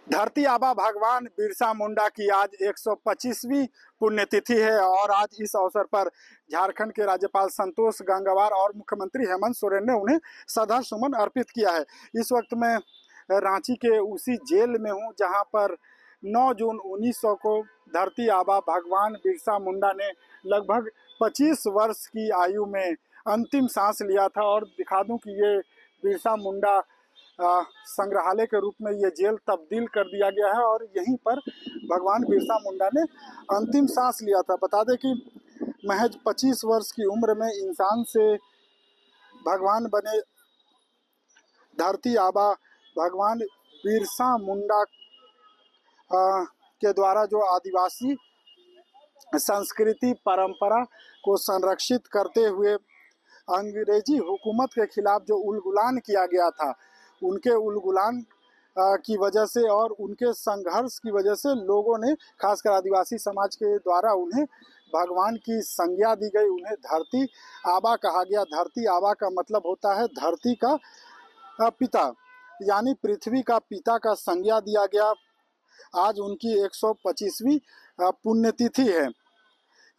धरती आबा भगवान बिरसा मुंडा की आज 125वीं पुण्यतिथि है और आज इस अवसर पर झारखंड के राज्यपाल संतोष गंगवार और मुख्यमंत्री हेमंत सोरेन ने उन्हें श्रद्धा सुमन अर्पित किया है। इस वक्त मैं रांची के उसी जेल में हूं जहां पर 9 जून 1900 को धरती आबा भगवान बिरसा मुंडा ने लगभग 25 वर्ष की आयु में अंतिम सांस लिया था। और दिखा दूं कि ये बिरसा मुंडा संग्रहालय के रूप में ये जेल तब्दील कर दिया गया है और यहीं पर भगवान बिरसा मुंडा ने अंतिम सांस लिया था। बता दें कि महज 25 वर्ष की उम्र में इंसान से भगवान बने धरती आबा भगवान बिरसा मुंडा के द्वारा जो आदिवासी संस्कृति परंपरा को संरक्षित करते हुए अंग्रेजी हुकूमत के खिलाफ जो उलगुलान किया गया था, उनके उलगुलान की वजह से और उनके संघर्ष की वजह से लोगों ने, खासकर आदिवासी समाज के द्वारा उन्हें भगवान की संज्ञा दी गई। उन्हें धरती आबा कहा गया। धरती आबा का मतलब होता है धरती का पिता, यानी पृथ्वी का पिता का संज्ञा दिया गया। आज उनकी 125वीं पुण्यतिथि है।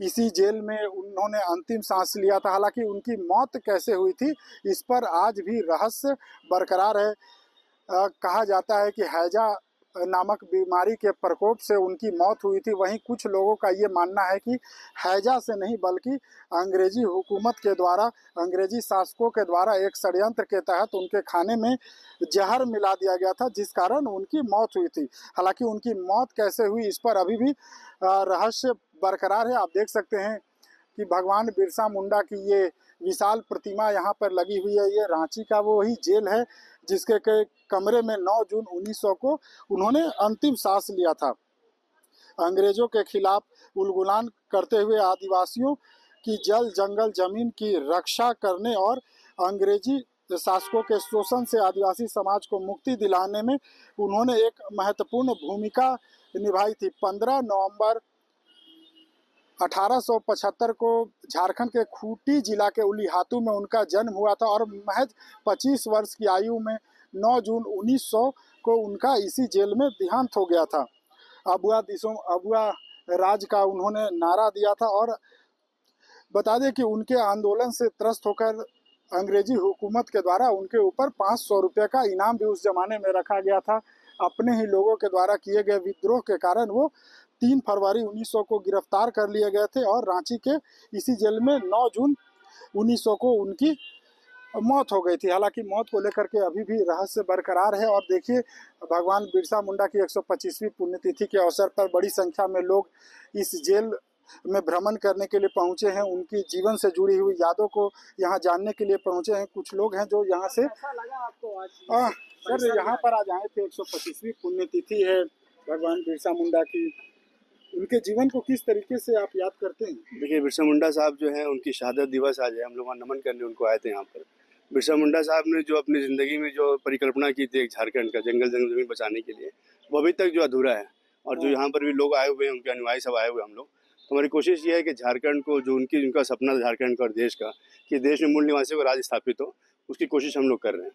इसी जेल में उन्होंने अंतिम सांस लिया था। हालांकि उनकी मौत कैसे हुई थी इस पर आज भी रहस्य बरकरार है। कहा जाता है कि हैजा नामक बीमारी के प्रकोप से उनकी मौत हुई थी। वहीं कुछ लोगों का ये मानना है कि हैजा से नहीं बल्कि अंग्रेजी हुकूमत के द्वारा, अंग्रेजी शासकों के द्वारा एक षड्यंत्र के तहत उनके खाने में जहर मिला दिया गया था, जिस कारण उनकी मौत हुई थी। हालांकि उनकी मौत कैसे हुई इस पर अभी भी रहस्य बरकरार है। आप देख सकते हैं कि भगवान बिरसा मुंडा की ये विशाल प्रतिमा यहाँ पर लगी हुई है। ये रांची का वो ही जेल है जिसके कमरे में 9 जून 1900 को उन्होंने अंतिम सांस लिया था। अंग्रेजों के खिलाफ उलगुलान करते हुए आदिवासियों की जल जंगल जमीन की रक्षा करने और अंग्रेजी शासकों के शोषण से आदिवासी समाज को मुक्ति दिलाने में उन्होंने एक महत्वपूर्ण भूमिका निभाई थी। 15 नवंबर 1875 को झारखंड के खूंटी जिला के उलीहातू में उनका जन्म हुआ था और महज 25 वर्ष की आयु में 9 जून 1900 को उनका इसी जेल में देहांत हो गया था। अबुआ दिसों अबुआ राज का उन्होंने नारा दिया था। और बता दें कि उनके आंदोलन से त्रस्त होकर अंग्रेजी हुकूमत के द्वारा उनके ऊपर 500 रुपये का इनाम भी उस जमाने में रखा गया था। अपने ही लोगों के द्वारा किए गए विद्रोह के कारण वो 3 फरवरी 1900 को गिरफ्तार कर लिए गए थे और रांची के इसी जेल में 9 जून 1900 को उनकी मौत हो गई थी। हालांकि मौत को लेकर के अभी भी रहस्य बरकरार है। और देखिए, भगवान बिरसा मुंडा की 125वीं पुण्यतिथि के अवसर पर बड़ी संख्या में लोग इस जेल में भ्रमण करने के लिए पहुंचे हैं। उनकी जीवन से जुड़ी हुई यादों को यहाँ जानने के लिए पहुंचे हैं। कुछ लोग हैं जो यहाँ से सर यहाँ पर आज आए थे। 125वीं पुण्यतिथि है भगवान बिरसा मुंडा की। उनके जीवन को किस तरीके से आप याद करते हैं? देखिए, बिरसा मुंडा साहब जो हैं उनकी शहादत दिवस आज है। हम लोग वहाँ नमन करने उनको आए थे यहाँ पर। बिरसा मुंडा साहब ने जो अपनी ज़िंदगी में जो परिकल्पना की थी एक झारखंड का जंगल जमीन बचाने के लिए, वो अभी तक जो अधूरा है। और जो यहाँ पर भी लोग आए हुए हैं, उनके अनुयायी सब आए हुए हम लोग, तो हमारी कोशिश ये है कि झारखंड को जो उनका सपना था झारखंड का और देश का, कि देश में मूल निवासियों का राज स्थापित हो, उसकी कोशिश हम लोग कर रहे हैं।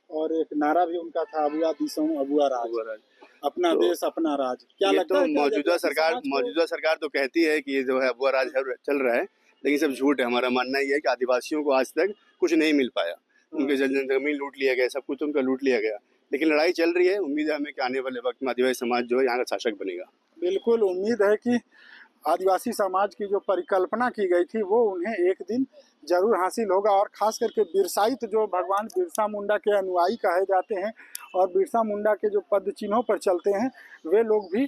और एक नारा भी उनका था, अबुआ दिसों अबुआ राज, अपना देश अपना राज। क्या लगता है? मौजूदा सरकार तो कहती है कि ये जो है अबुआ राज चल रहा है, लेकिन सब झूठ है। हमारा मानना ये है कि आदिवासियों को आज तक कुछ नहीं मिल पाया। उनके जमीन लूट लिया गया, सब कुछ उनका लूट लिया गया, लेकिन लड़ाई चल रही है। उम्मीद है हमें कि आने वाले वक्त में आदिवासी समाज जो है यहाँ का शासक बनेगा। बिल्कुल उम्मीद है कि आदिवासी समाज की जो परिकल्पना की गई थी वो उन्हें एक दिन जरूर हासिल होगा। और खास करके बिरसाइत जो भगवान बिरसा मुंडा के अनुयायी कहे जाते हैं और बिरसा मुंडा के जो पद चिन्हों पर चलते हैं, वे लोग भी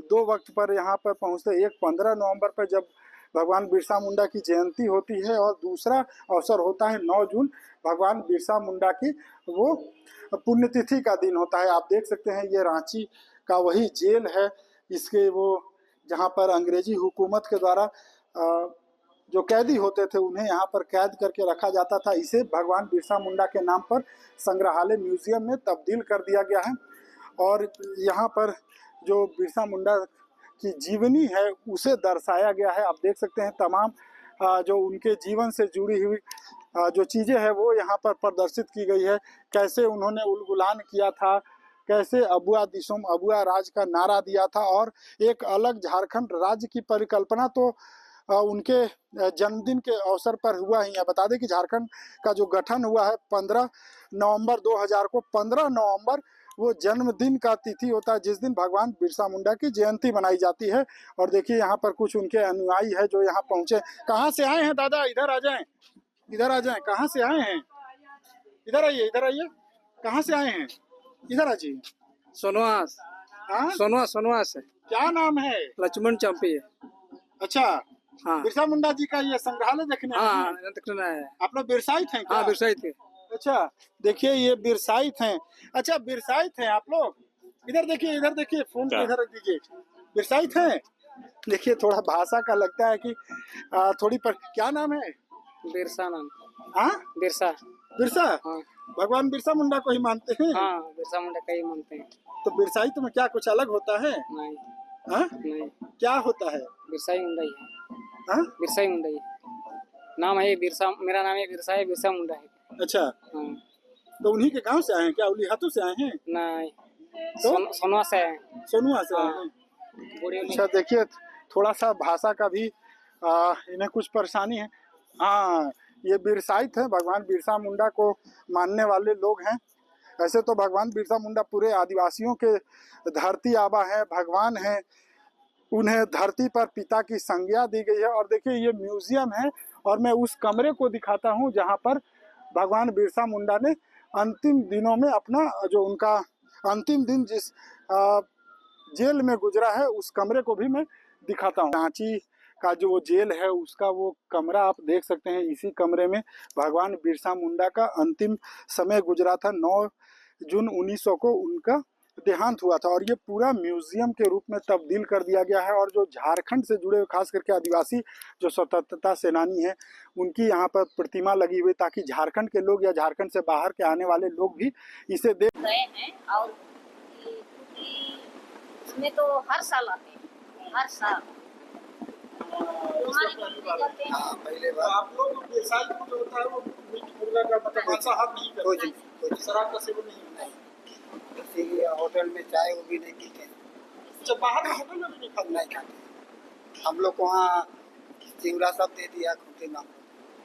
2 वक्त पर यहाँ पर पहुँचते हैं। एक 15 नवंबर पर जब भगवान बिरसा मुंडा की जयंती होती है और दूसरा अवसर होता है 9 जून भगवान बिरसा मुंडा की वो पुण्यतिथि का दिन होता है। आप देख सकते हैं ये रांची का वही जेल है, इसके वो जहाँ पर अंग्रेजी हुकूमत के द्वारा जो कैदी होते थे उन्हें यहाँ पर कैद करके रखा जाता था। इसे भगवान बिरसा मुंडा के नाम पर संग्रहालय म्यूजियम में तब्दील कर दिया गया है। और यहाँ पर जो बिरसा मुंडा की जीवनी है उसे दर्शाया गया है। आप देख सकते हैं तमाम जो उनके जीवन से जुड़ी हुई जो चीज़ें हैं वो यहाँ पर प्रदर्शित की गई है। कैसे उन्होंने उलगुलान किया था, कैसे अबुआ दिसोम अबुआ राज का नारा दिया था और एक अलग झारखंड राज्य की परिकल्पना तो उनके जन्मदिन के अवसर पर हुआ ही है। बता दें कि झारखंड का जो गठन हुआ है 15 नवंबर 2000 को, 15 नवंबर वो जन्मदिन का तिथि होता है जिस दिन भगवान बिरसा मुंडा की जयंती मनाई जाती है। और देखिए यहाँ पर कुछ उनके अनुयायी है जो यहाँ पहुंचे। कहाँ से आए हैं दादा? इधर आ जाएं, इधर आ जाएं। कहाँ से आए हैं? इधर आइए, इधर आइए। कहाँ से आए हैं? इधर आ जाइए। सोनवास। हाँ, सोनवास है। क्या नाम है? लक्ष्मण चंपी है। अच्छा, हाँ बिरसा मुंडा जी का ये संग्रहालय देखने आए हाँ हैं? देखना है। आप लोग बिरसाइत हैं क्या? हाँ बिरसाइत है। अच्छा, देखिए ये बिरसाइत हैं। अच्छा, बिरसाइत हैं आप लोग? इधर देखिए, इधर देखिए, फोन को इधर रख दीजिए। बिरसाइत हैं? देखिए थोड़ा भाषा का लगता है कि थोड़ी पर क्या नाम है? बिरसा नाम। हाँ, बिरसा। बिरसा। हाँ भगवान बिरसा मुंडा को ही मानते हैं? हाँ बिरसा मुंडा का ही मानते हैं। तो बिरसाइत में क्या कुछ अलग होता है? नहीं हाँ, नहीं, क्या होता है? बिरसा ही मुंडा ही है। हाँ, बिरसा ही मुंडा ही नाम है। बिरसा, मेरा नाम है बिरसा है, बिरसा मुंडा है। अच्छा, हाँ। तो उन्हीं के गांव से आए हैं क्या? उलीहातू से आए हैं? नहीं, तो सोनवास से है। सोनुआ से आए हाँ। हैं। अच्छा, देखिए थोड़ा सा भाषा का भी इन्हें कुछ परेशानी है। हाँ, ये बिरसाइत है, भगवान बिरसा मुंडा को मानने वाले लोग हैं। ऐसे तो भगवान बिरसा मुंडा पूरे आदिवासियों के धरती आबा है, भगवान है। उन्हें धरती पर पिता की संज्ञा दी गई है। और देखिए ये म्यूजियम है और मैं उस कमरे को दिखाता हूँ जहाँ पर भगवान बिरसा मुंडा ने अंतिम दिनों में अपना जो उनका अंतिम दिन जिस जेल में गुजरा है उस कमरे को भी मैं दिखाता हूँ। रांची का जो वो जेल है उसका वो कमरा आप देख सकते हैं। इसी कमरे में भगवान बिरसा मुंडा का अंतिम समय गुजरा था। 9 जून 1900 को उनका देहांत हुआ था और ये पूरा म्यूजियम के रूप में तब्दील कर दिया गया है। और जो झारखंड से जुड़े हुए खास करके आदिवासी जो स्वतंत्रता सेनानी हैं उनकी यहाँ पर प्रतिमा लगी हुई ताकि झारखंड के लोग या झारखंड से बाहर के आने वाले लोग भी इसे देख गए हैं। और इसमें तो हर साल आते हैं, हर साल पहले आप लोग बिरसाइत में जो होता है वो मीट मुर्गा का मतलब मांसाहार नहीं करते, शराब का सेवन नहीं, इसीलिए होटल में चाय वो भी नहीं पीते। जब बाहर में होटल में भी नहीं खाते। हम लोग को वहाँ चिवड़ा सब दे दिया खुदे नाम।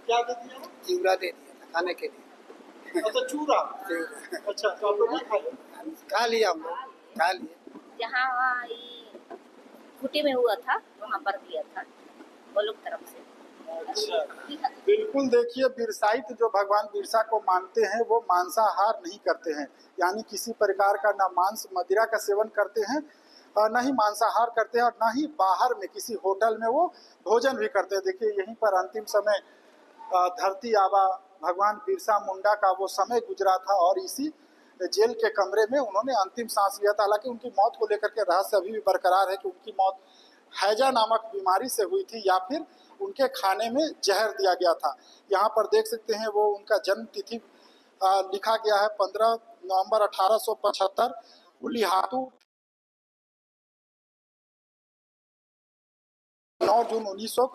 क्या दे दिया? चिवड़ा दे दिया था खाने के लिए। अच्छा, चूड़ा। अच्छा, तो आप लोग नहीं खाए? खा लिया, हम लोग खा लिए। जहाँ खूटी में हुआ था वहाँ पर दिया था वो लोग तरफ से। अच्छा, बिल्कुल। देखिए बिरसाइत जो भगवान बिरसा को मानते हैं वो मांसाहार नहीं करते हैं, यानी किसी प्रकार का ना मांस मदिरा का सेवन करते हैं और न ही मांसाहार करते हैं और न ही बाहर में किसी होटल में वो भोजन भी करते हैं। देखिए यहीं पर अंतिम समय धरती आबा भगवान बिरसा मुंडा का वो समय गुजरा था और इसी जेल के कमरे में उन्होंने अंतिम सांस लिया था। हालांकि उनकी मौत को लेकर के रहस्य अभी भी बरकरार है कि उनकी मौत हैजा नामक बीमारी से हुई थी या फिर उनके खाने में जहर दिया गया था। यहाँ पर देख सकते हैं वो उनका जन्म तिथि लिखा गया है 15 नवंबर 1875 उलीहातू, 9 जून 1900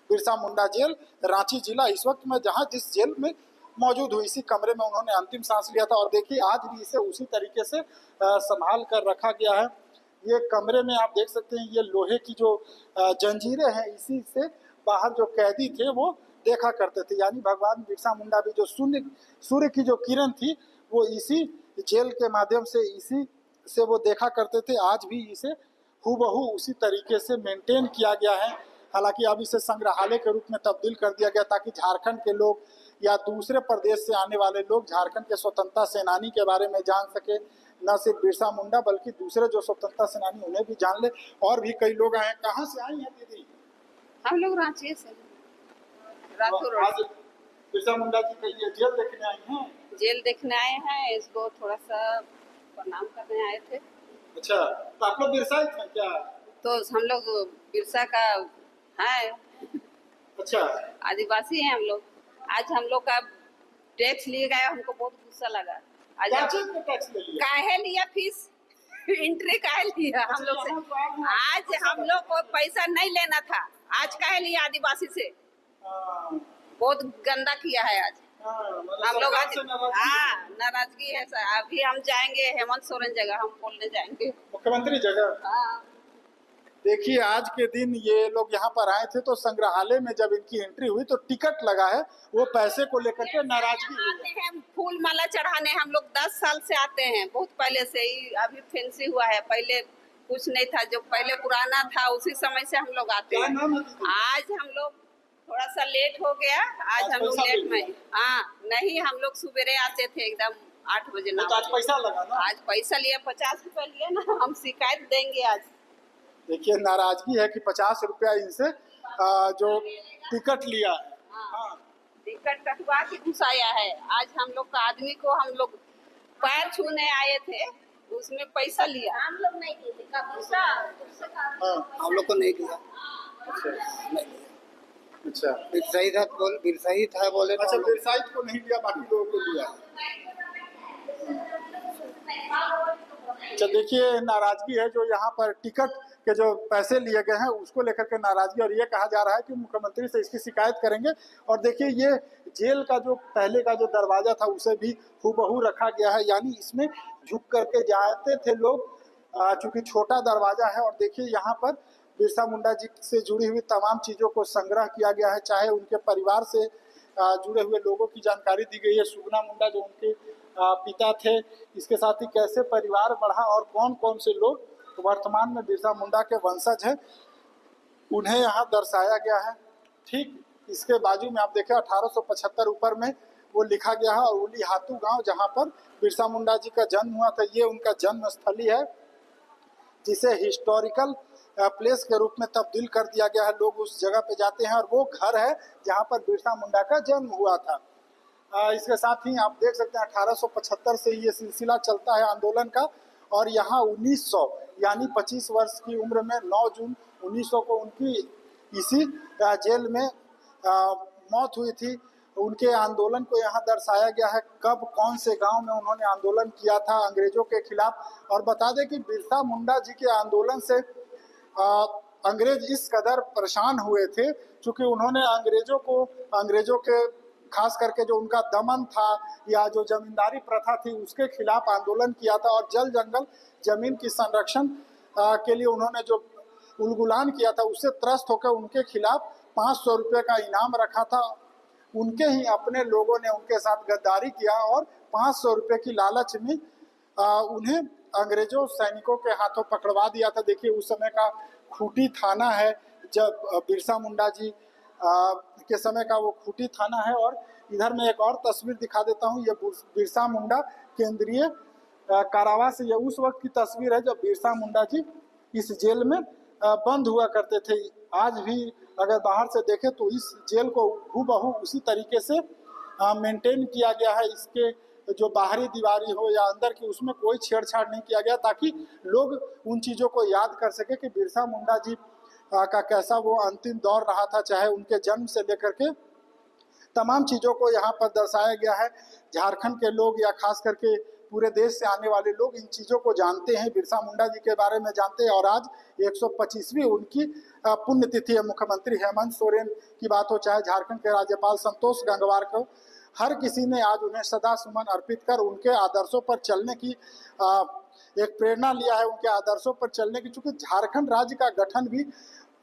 बिरसा मुंडा जेल रांची जिला इस वक्त में जहाँ जिस जेल में मौजूद हुई इसी कमरे में उन्होंने अंतिम सांस लिया था। और देखिए आज भी इसे उसी तरीके से संभाल कर रखा गया है। ये कमरे में आप देख सकते हैं ये लोहे की जो जंजीरें हैं इसी से बाहर जो कैदी थे वो देखा करते थे, यानी भगवान बिरसा मुंडा भी जो सूर्य की जो किरण थी वो इसी जेल के माध्यम से इसी से वो देखा करते थे। आज भी इसे हूबहू उसी तरीके से मेंटेन किया गया है। हालांकि अब इसे संग्रहालय के रूप में तब्दील कर दिया गया ताकि झारखंड के लोग या दूसरे प्रदेश से आने वाले लोग झारखंड के स्वतंत्रता सेनानी के बारे में जान सके, न सिर्फ बिरसा मुंडा बल्कि दूसरे जो स्वतंत्रता सेनानी उन्हें भी जान ले। और भी कई लोग आए। कहाँ से आई हैं दीदी? हम लोग रांची से। आज बिरसा मुंडा जी का ये जेल देखने आई हैं? जेल देखने आए हैं, इसको थोड़ा सा प्रणाम करने आए थे। अच्छा, तो आप लोग बिरसाइत हैं क्या? तो हम लोग बिरसा का है। अच्छा, आदिवासी हैं हम लोग। आज हम लोग का टैक्स लिए गए, हमको बहुत गुस्सा लगा। आज क्या चीज में टैक्स ले लिया? काहे लिया फीस एंट्री काहे लिया हम लोग से? आज हम लोग को पैसा नहीं लेना था, आज काहे लिया आदिवासी से? बहुत गंदा किया है आज। हम लोग आज हाँ नाराजगी है सर। अभी हम जाएंगे हेमंत सोरेन जगह, हम बोलने जाएंगे मुख्यमंत्री जगह। हाँ। देखिए आज के दिन ये लोग यहाँ पर आए थे तो संग्रहालय में जब इनकी एंट्री हुई तो टिकट लगा है, वो पैसे को लेकर के नाराजगी हुई है। आते हैं फूल माला चढ़ाने, हम लोग 10 साल से आते हैं, बहुत पहले से ही। अभी फैंसी हुआ है, पहले कुछ नहीं था, जो पहले पुराना था उसी समय से हम लोग आते हैं। आज हम लोग थोड़ा सा लेट हो गया, आज हम लोग लेट में। हाँ नहीं, हम लोग सुबेरे आते थे एकदम 8 बजे ना। आज पैसा लगा ना, आज पैसा लिया, 50 रुपया लिए ना, हम शिकायत देंगे आज। देखिए नाराजगी है कि 50 रुपया इनसे जो टिकट लिया है। हाँ टिकट कटवा के घुसाया है। आज हम लोग का आदमी को हम लोग पैर छूने आए थे, उसमें पैसा लिया। हम लोग नहीं दिए थे कभी। हम लोग को नहीं दिया। अच्छा बिरसाई था बोले। अच्छा, वेबसाइट को नहीं दिया, बाकी लोगों को दिया। अच्छा देखिए नाराजगी है जो यहाँ पर टिकट के जो पैसे लिए गए हैं उसको लेकर के नाराजगी, और ये कहा जा रहा है कि मुख्यमंत्री से इसकी शिकायत करेंगे। और देखिए ये जेल का जो पहले का जो दरवाजा था उसे भी हूबहू रखा गया है, यानी इसमें झुक करके जाते थे लोग, चूंकि छोटा दरवाजा है। और देखिए यहाँ पर बिरसा मुंडा जी से जुड़ी हुई तमाम चीज़ों को संग्रह किया गया है, चाहे उनके परिवार से जुड़े हुए लोगों की जानकारी दी गई है। सुगना मुंडा जो उनके पिता थे, इसके साथ ही कैसे परिवार बढ़ा और कौन कौन से लोग वर्तमान में बिरसा मुंडा के वंशज हैं, उन्हें यहाँ दर्शाया गया है। ठीक इसके बाजू में आप देखें 1875 ऊपर में वो लिखा गया है, और उली हाथू गांव जहाँ पर बिरसा मुंडा जी का जन्म हुआ था, ये उनका जन्म स्थली है, जिसे हिस्टोरिकल प्लेस के रूप में तब्दील कर दिया गया है। लोग उस जगह पे जाते हैं और वो घर है जहाँ पर बिरसा मुंडा का जन्म हुआ था। इसके साथ ही आप देख सकते हैं 1875 से ये सिलसिला चलता है आंदोलन का, और यहाँ 1900 यानी 25 वर्ष की उम्र में 9 जून 1900 को उनकी इसी जेल में मौत हुई थी। उनके आंदोलन को यहाँ दर्शाया गया है, कब कौन से गांव में उन्होंने आंदोलन किया था अंग्रेजों के खिलाफ। और बता दें कि बिरसा मुंडा जी के आंदोलन से अंग्रेज इस कदर परेशान हुए थे, क्योंकि उन्होंने अंग्रेजों के खास करके जो उनका दमन था या जो जमींदारी प्रथा थी उसके खिलाफ आंदोलन किया था, और जल जंगल जमीन की संरक्षण के लिए उन्होंने जो उलगुलान किया था उससे त्रस्त होकर उनके खिलाफ 500 रुपये का इनाम रखा था। उनके ही अपने लोगों ने उनके साथ गद्दारी किया और 500 रुपये की लालच में उन्हें अंग्रेजों सैनिकों के हाथों पकड़वा दिया था। देखिए उस समय का खूंटी थाना है, जब बिरसा मुंडा जी के समय का वो खूंटी थाना है। और इधर मैं एक और तस्वीर दिखा देता हूँ, ये बिरसा मुंडा केंद्रीय कारावास, ये उस वक्त की तस्वीर है जब बिरसा मुंडा जी इस जेल में बंद हुआ करते थे। आज भी अगर बाहर से देखें तो इस जेल को हूबहू उसी तरीके से मेंटेन किया गया है। इसके जो बाहरी दीवारी हो या अंदर की, उसमें कोई छेड़छाड़ नहीं किया गया, ताकि लोग उन चीज़ों को याद कर सके कि बिरसा मुंडा जी का कैसा वो अंतिम दौर रहा था। चाहे उनके जन्म से लेकर के तमाम चीज़ों को यहाँ पर दर्शाया गया है। झारखंड के लोग या खास करके पूरे देश से आने वाले लोग इन चीज़ों को जानते हैं, बिरसा मुंडा जी के बारे में जानते हैं। और आज 125वीं उनकी पुण्यतिथि है। मुख्यमंत्री हेमंत सोरेन की बात हो, चाहे झारखंड के राज्यपाल संतोष गंगवार को, हर किसी ने आज उन्हें सदा सुमन अर्पित कर उनके आदर्शों पर चलने की एक प्रेरणा लिया है, उनके आदर्शों पर चलने की। चूँकि झारखंड राज्य का गठन भी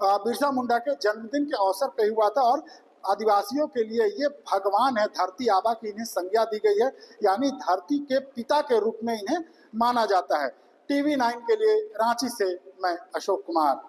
बिरसा मुंडा के जन्मदिन के अवसर पर हुआ था, और आदिवासियों के लिए ये भगवान है, धरती आबा की इन्हें संज्ञा दी गई है, यानी धरती के पिता के रूप में इन्हें माना जाता है। TV9 के लिए रांची से मैं अशोक कुमार।